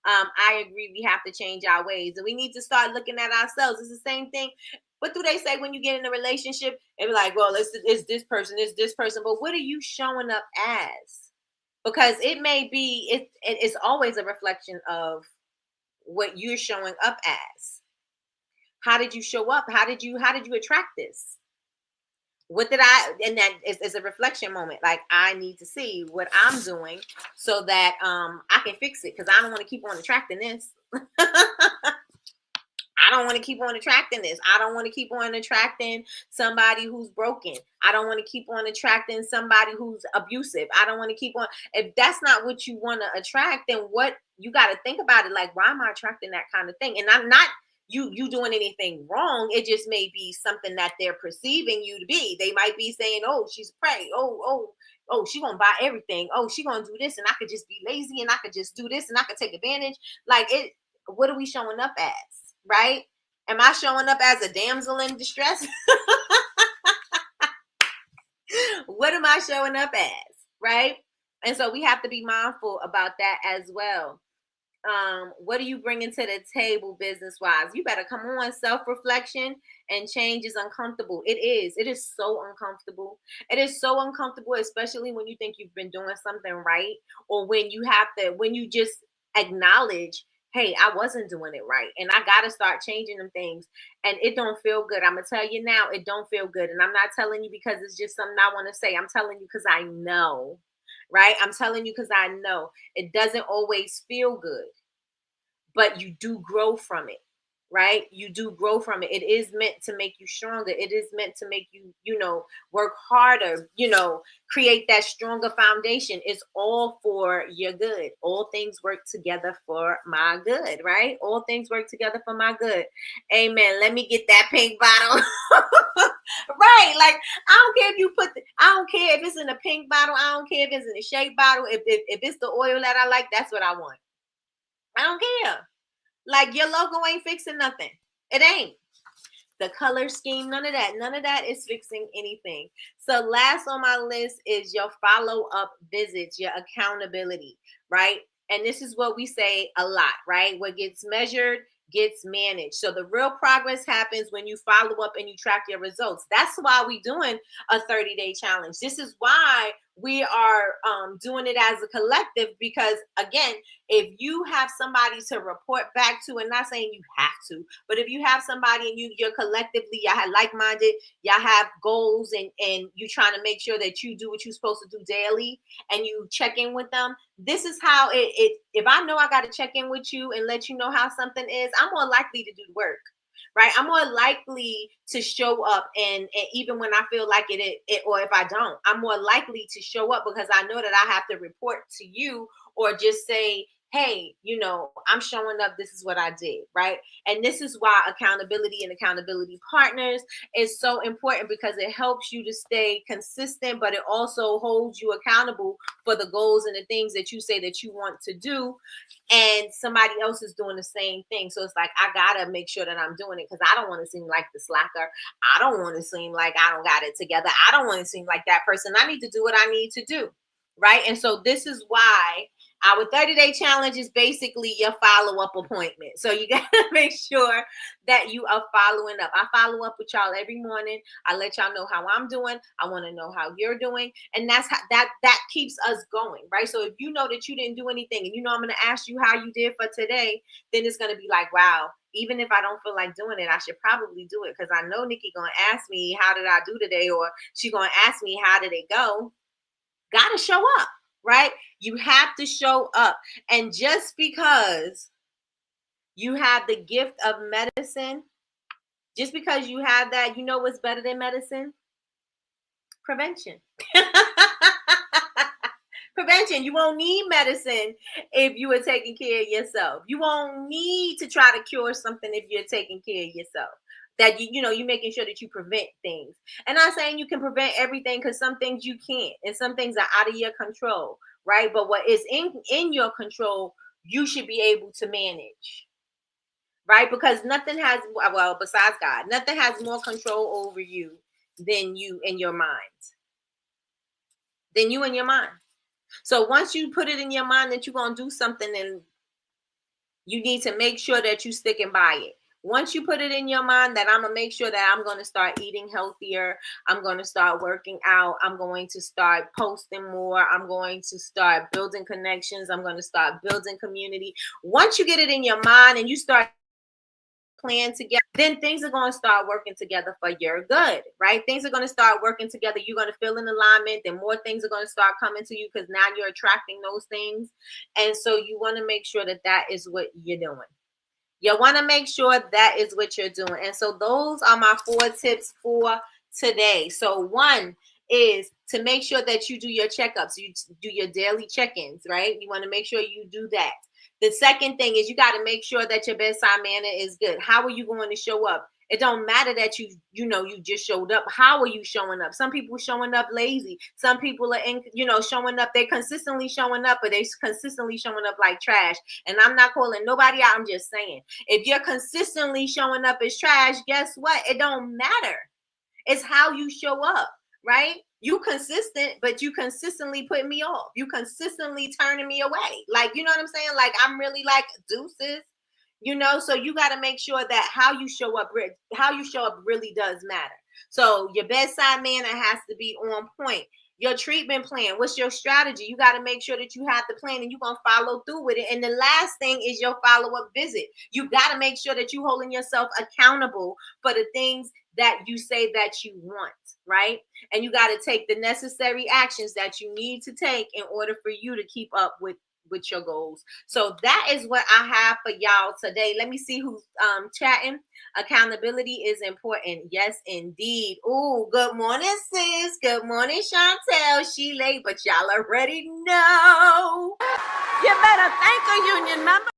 [SPEAKER 4] I agree. We have to change our ways. And we need to start looking at ourselves. It's the same thing. What do they say when you get in a relationship? They be like, well, it's this person, it's this person. But what are you showing up as? Because it may be, it's always a reflection of what you're showing up as. How did you show up? How did you attract this? What did and that is a reflection moment. Like I need to see what I'm doing so that I can fix it. Because I don't want to keep on attracting this. I don't want to keep on attracting this. I don't want to keep on attracting somebody who's broken. I don't want to keep on attracting somebody who's abusive. I don't want to keep on. If that's not what you want to attract, then what you got to think about it. Like, why am I attracting that kind of thing? And I'm not you doing anything wrong. It just may be something that they're perceiving you to be. They might be saying, oh, she's a prey. Oh, she gonna buy everything. Oh, she gonna do this, and I could just be lazy, and I could just do this, and I could take advantage. Like it. What are we showing up as? Right? Am I showing up as a damsel in distress? What am I showing up as? Right? And so we have to be mindful about that as well. What are you bringing to the table business wise? You better come on. Self-reflection and change is uncomfortable. It is so uncomfortable. It is so uncomfortable, especially when you think you've been doing something right, or when you just acknowledge, hey, I wasn't doing it right and I got to start changing them things, and it don't feel good. I'm going to tell you now, it don't feel good. And I'm not telling you because it's just something I want to say. I'm telling you because I know, right? I'm telling you because I know it doesn't always feel good, but you do grow from it, right? You do grow from it. It is meant to make you stronger. It is meant to make you, work harder, create that stronger foundation. It's all for your good. All things work together for my good, right? All things work together for my good. Amen. Let me get that pink bottle. Right. Like, I don't care if you I don't care if it's in a pink bottle. I don't care if it's in a shake bottle. If it's the oil that I like, that's what I want. I don't care. Like, your logo ain't fixing nothing. It ain't. The color scheme, none of that. None of that is fixing anything. So last on my list is your follow-up visits, your accountability, right? And this is what we say a lot, right? What gets measured gets managed. So the real progress happens when you follow up and you track your results. That's why we're doing a 30-day challenge. This is why we are doing it as a collective, because again, if you have somebody to report back to, and not saying you have to, but if you have somebody and you're collectively, y'all have like-minded, y'all have goals, and you trying to make sure that you do what you're supposed to do daily, and you check in with them, this is how if I know I got to check in with you and let you know how something is, I'm more likely to do the work. Right, I'm more likely to show up, and even when I feel like it, or if I don't, I'm more likely to show up because I know that I have to report to you, or just say, hey, I'm showing up. This is what I did, right? And this is why accountability and accountability partners is so important, because it helps you to stay consistent, but it also holds you accountable for the goals and the things that you say that you want to do, and somebody else is doing the same thing. So it's like, I gotta make sure that I'm doing it, because I don't want to seem like the slacker. I don't want to seem like I don't got it together. I don't want to seem like that person. I need to do what I need to do, right? And so this is why our 30-day challenge is basically your follow-up appointment. So you got to make sure that you are following up. I follow up with y'all every morning. I let y'all know how I'm doing. I want to know how you're doing. And that's how that keeps us going, right? So if you know that you didn't do anything, and I'm going to ask you how you did for today, then it's going to be like, wow, even if I don't feel like doing it, I should probably do it, because I know Nikki going to ask me, how did I do today? Or she going to ask me, how did it go? Got to show up. Right? You have to show up. And just because you have the gift of medicine, just because you have that, what's better than medicine? Prevention. Prevention. You won't need medicine if you are taking care of yourself. You won't need to try to cure something if you're taking care of yourself. That you're making sure that you prevent things. And I'm saying you can prevent everything, because some things you can't, and some things are out of your control, right? But what is in your control, you should be able to manage, right? Because nothing has, well, besides God, nothing has more control over you than you and your mind. Than you and your mind. So once you put it in your mind that you're going to do something, then you need to make sure that you're sticking by it. Once you put it in your mind that I'm going to make sure that I'm going to start eating healthier, I'm going to start working out, I'm going to start posting more, I'm going to start building connections, I'm going to start building community. Once you get it in your mind and you start plan together, then things are going to start working together for your good, right? Things are going to start working together. You're going to feel in alignment. Then more things are going to start coming to you, because now you're attracting those things. And so you want to make sure that that is what you're doing. You want to make sure that is what you're doing. And so those are my 4 tips for today. So 1 is to make sure that you do your checkups. You do your daily check-ins, right? You want to make sure you do that. The second thing is you got to make sure that your bedside manner is good. How are you going to show up? It don't matter that you just showed up. How are you showing up? Some people showing up lazy. Some people are showing up. They're consistently showing up, but they consistently showing up like trash. And I'm not calling nobody out. I'm just saying, if you're consistently showing up as trash, guess what? It don't matter. It's how you show up, right? You consistent, but you consistently put me off. You consistently turning me away. Like, you know what I'm saying? Like, I'm really like deuces. So you got to make sure that how you show up really does matter. So your bedside manner has to be on point. Your treatment plan, what's your strategy? You got to make sure that you have the plan and you're going to follow through with it. And the last thing is your follow-up visit. You got to make sure that you're holding yourself accountable for the things that you say that you want, right? And you got to take the necessary actions that you need to take in order for you to keep up with with your goals. So that is what I have for y'all today. Let me see who's chatting. Accountability is important. Yes, indeed. Oh, good morning, sis. Good morning, Chantel. She late, but y'all already know. You better thank a union member.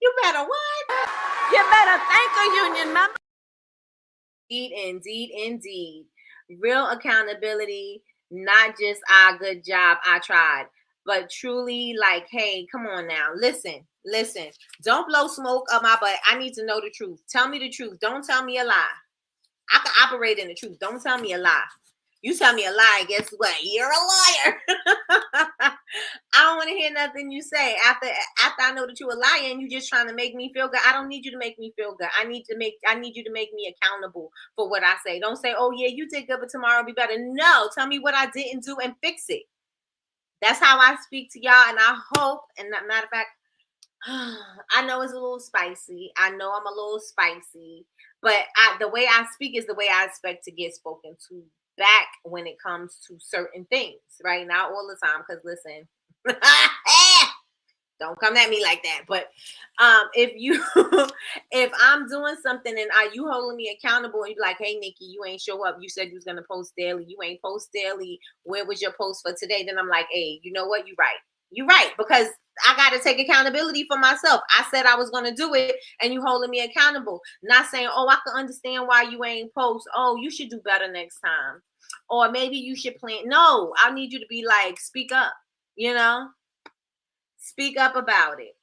[SPEAKER 4] You better what? You better thank a union member. Indeed, indeed. Real accountability, not just good job, I tried, but truly like, hey, come on now. Listen. Don't blow smoke up my butt. I need to know the truth. Tell me the truth. Don't tell me a lie. I can operate in the truth. Don't tell me a lie. You tell me a lie, guess what? You're a liar. I don't want to hear nothing you say after I know that you're a liar and you just trying to make me feel good. I don't need you to make me feel good. I need you to make me accountable for what I say. Don't say, oh yeah, you did good, but tomorrow will be better. No, tell me what I didn't do and fix it. That's how I speak to y'all, and I hope, and matter of fact, I know it's a little spicy. I know I'm a little spicy, but the way I speak is the way I expect to get spoken to back when it comes to certain things, right? Not all the time, because listen, don't come at me like that. But if I'm doing something and you holding me accountable and you like, hey Nikki, you ain't show up. You said you was gonna post daily. You ain't post daily. Where was your post for today? Then I'm like, hey, you know what? You're right. You're right, because I got to take accountability for myself. I said I was going to do it and you holding me accountable. Not saying, oh, I can understand why you ain't post. Oh, you should do better next time. Or maybe you should plan. No, I need you to be like, speak up, speak up about it.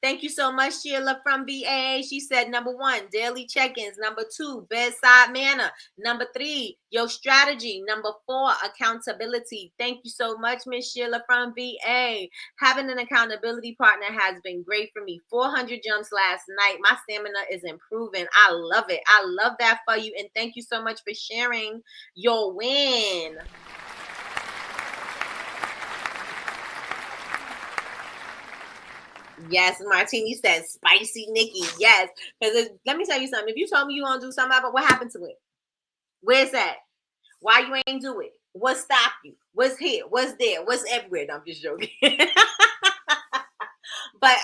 [SPEAKER 4] Thank you so much, Sheila from VA. She said, number 1, daily check-ins. Number 2, bedside manner. Number 3, your strategy. Number 4, accountability. Thank you so much, Miss Sheila from VA. Having an accountability partner has been great for me. 400 jumps last night. My stamina is improving. I love it. I love that for you. And thank you so much for sharing your win. Yes, Martini says spicy Nikki. Yes, because let me tell you something. If you told me you gonna do something about it, what happened to it? Where's that? Why you ain't do it? What stopped you? What's here? What's there? What's everywhere? No, I'm just joking. But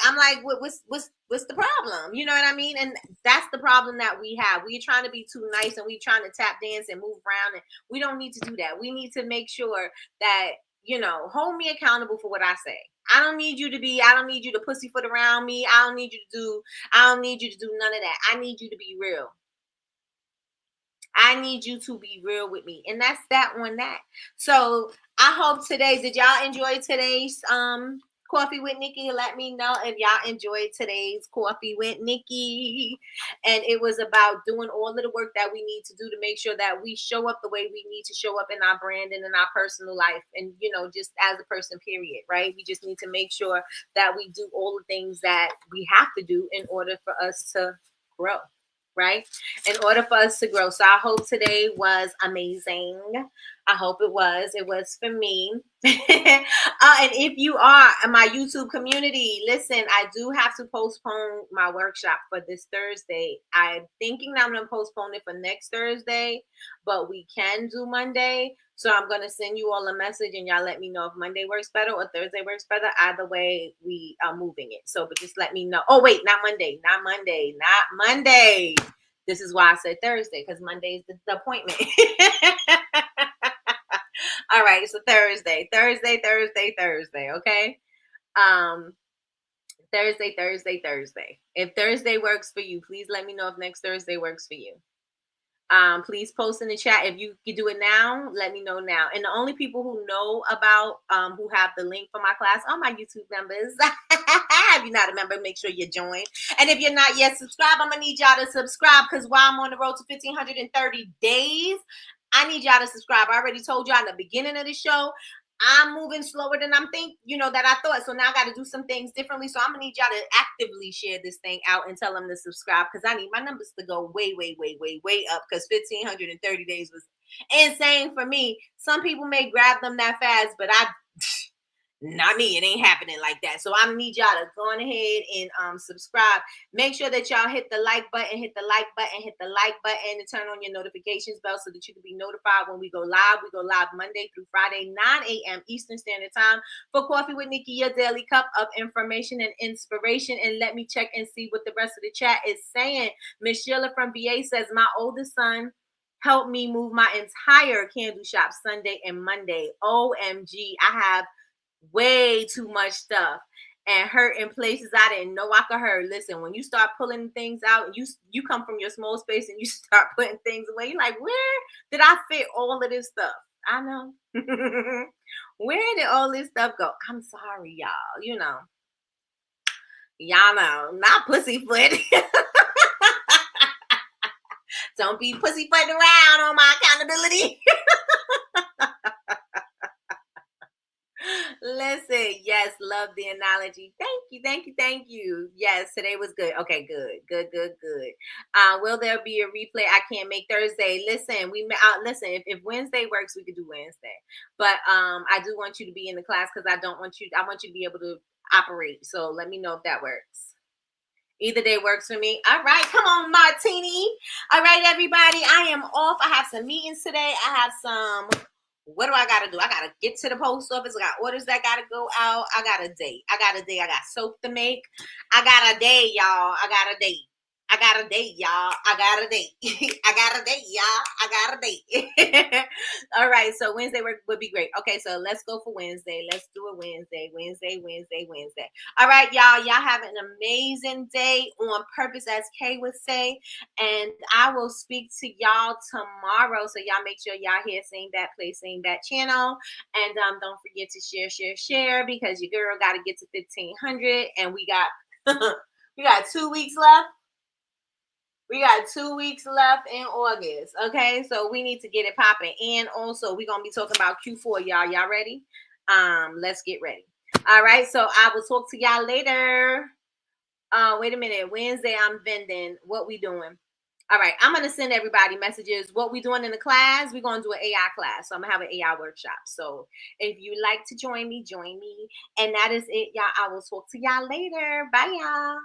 [SPEAKER 4] I'm like, what's the problem? You know what I mean? And that's the problem that we have. We're trying to be too nice and we're trying to tap dance and move around, and we don't need to do that. We need to make sure that, hold me accountable for what I say. I don't need you to pussyfoot around me. I don't need you to do none of that. I need you to be real. I need you to be real with me. And that's that on that. So I hope did y'all enjoy today's Coffee with Nikki? Let me know if y'all enjoyed today's Coffee with Nikki. And it was about doing all of the work that we need to do to make sure that we show up the way we need to show up in our brand and in our personal life. And, just as a person, period, right? We just need to make sure that we do all the things that we have to do in order for us to grow. Right? In order for us to grow. So I hope today was amazing. I hope it was. It was for me. And if you are in my YouTube community, listen, I do have to postpone my workshop for this Thursday. I'm thinking that I'm going to postpone it for next Thursday, but we can do Monday. So I'm going to send you all a message and y'all let me know if Monday works better or Thursday works better. Either way, we are moving it. So, but just let me know. Oh, wait, not Monday. This is why I said Thursday, because Monday is the appointment. All right, so Thursday. Okay. Thursday. If Thursday works for you, please let me know if next Thursday works for you. Please post in the chat. If you can do it now, let me know now. And the only people who know about, who have the link for my class are my YouTube members. If you're not a member, make sure you join. And if you're not yet subscribed, I'm going to need y'all to subscribe, because while I'm on the road to 1,530 days, I need y'all to subscribe. I already told y'all in the beginning of the show, I'm moving slower than I'm that I thought. So now I got to do some things differently. So I'm going to need y'all to actively share this thing out and tell them to subscribe, because I need my numbers to go way, way, way, way, way up, because 1,530 days was insane for me. Some people may grab them that fast, but Not me. It ain't happening like that. So I need y'all to go on ahead and subscribe. Make sure that y'all hit the like button, hit the like button, hit the like button, and turn on your notifications bell so that you can be notified when we go live. We go live Monday through Friday, 9 a.m. Eastern Standard Time for Coffee with Nikki, your daily cup of information and inspiration. And let me check and see what the rest of the chat is saying. Miss Sheila from VA says, my oldest son helped me move my entire candle shop Sunday and Monday. OMG, I have way too much stuff and hurt in places I didn't know I could hurt. Listen, when you start pulling things out, you come from your small space and you start putting things away, you're like, where did I fit all of this stuff? I know. Where did all this stuff go? I'm sorry, y'all. Y'all know, not pussyfoot. Don't be pussyfooting around on my accountability. Listen, yes, love the analogy. Thank you, thank you, thank you. Yes, today was good. Okay, good. Will there be a replay? I can't make Thursday. Listen, listen. If Wednesday works, we could do Wednesday. But I do want you to be in the class because I want you to be able to operate. So let me know if that works. Either day works for me. All right, come on, Martini. All right, everybody, I am off. I have some meetings today. I have some. What do I got to do? I got to get to the post office. I got orders that got to go out. I got a date. I got soap to make. I got a day, y'all. I got a date, y'all. I got a date. I got a date, y'all. I got a date. All right. So Wednesday would be great. Okay. So let's go for Wednesday. Let's do it Wednesday. All right, y'all. Y'all have an amazing day on purpose, as Kay would say. And I will speak to y'all tomorrow. So y'all make sure y'all here, same bat place, same bat channel. And don't forget to share because your girl got to get to 1,500. And we got 2 weeks left. We got 2 weeks left in August. Okay, so we need to get it popping. And also, we're gonna be talking about Q4, y'all. Y'all ready? Let's get ready. All right, so I will talk to y'all later. Wait a minute. Wednesday, I'm vending. What we doing? All right, I'm gonna send everybody messages. What we doing in the class? We're gonna do an AI class. So I'm gonna have an AI workshop. So if you like to join me, join me. And that is it, y'all. I will talk to y'all later. Bye, y'all.